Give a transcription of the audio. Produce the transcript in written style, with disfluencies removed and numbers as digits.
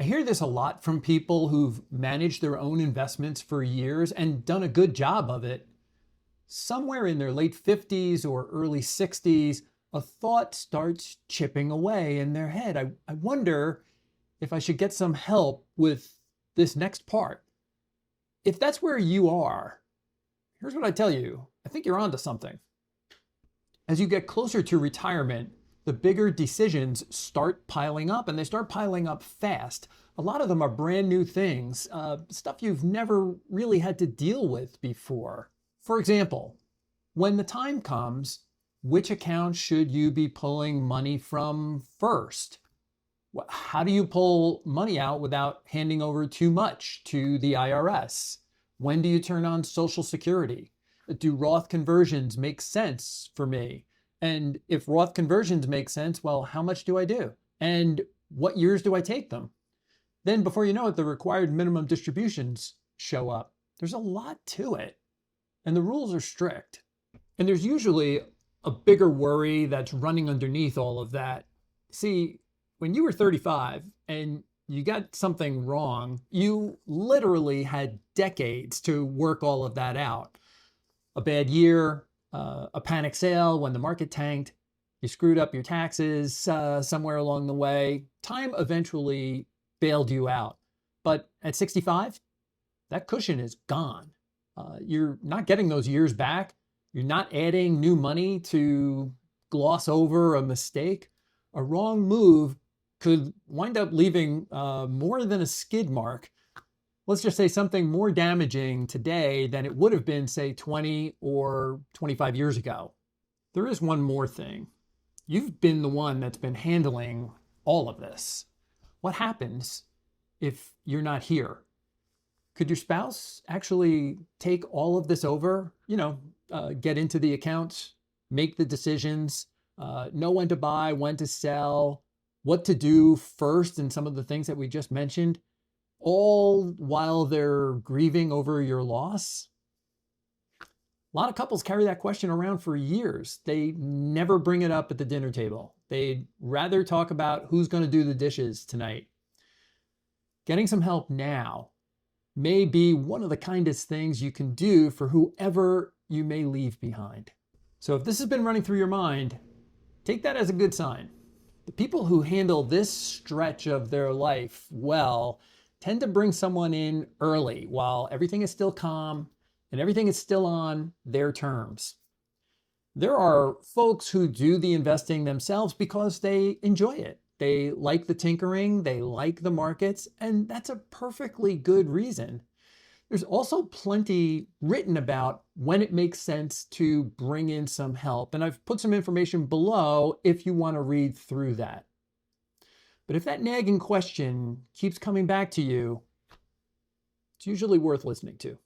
I hear this a lot from people who've managed their own investments for years and done a good job of it. Somewhere in their late 50s or early 60s, a thought starts chipping away in their head. I wonder if I should get some help with this next part. If that's where you are, here's what I tell you. I think you're onto something. As you get closer to retirement, the bigger decisions start piling up, and they start piling up fast. A lot of them are brand new things, stuff you've never really had to deal with before. For example, when the time comes, which account should you be pulling money from first? How do you pull money out without handing over too much to the IRS? When do you turn on Social Security? Do Roth conversions make sense for me? And if Roth conversions make sense, well, how much do I do? And what years do I take them? Then before you know it, the required minimum distributions show up. There's a lot to it. And the rules are strict. And there's usually a bigger worry that's running underneath all of that. See, when you were 35 and you got something wrong, you literally had decades to work all of that out. A bad year, a panic sale when the market tanked, you screwed up your taxes somewhere along the way. Time eventually bailed you out. But at 65, that cushion is gone. You're not getting those years back. You're not adding new money to gloss over a mistake. A wrong move could wind up leaving more than a skid mark. Let's just say something more damaging today than it would have been, say, 20 or 25 years ago. There is one more thing. You've been the one that's been handling all of this. What happens if you're not here? Could your spouse actually take all of this over? Get into the accounts, make the decisions, know when to buy, when to sell, what to do first, and some of the things that we just mentioned, all while they're grieving over your loss? A lot of couples carry that question around for years. They never bring it up at the dinner table. They'd rather talk about who's going to do the dishes tonight. Getting some help now may be one of the kindest things you can do for whoever you may leave behind. So if this has been running through your mind, take that as a good sign. The people who handle this stretch of their life well tend to bring someone in early while everything is still calm and everything is still on their terms. There are folks who do the investing themselves because they enjoy it. They like the tinkering, they like the markets, and that's a perfectly good reason. There's also plenty written about when it makes sense to bring in some help, and I've put some information below if you want to read through that. But if that nagging question keeps coming back to you, it's usually worth listening to.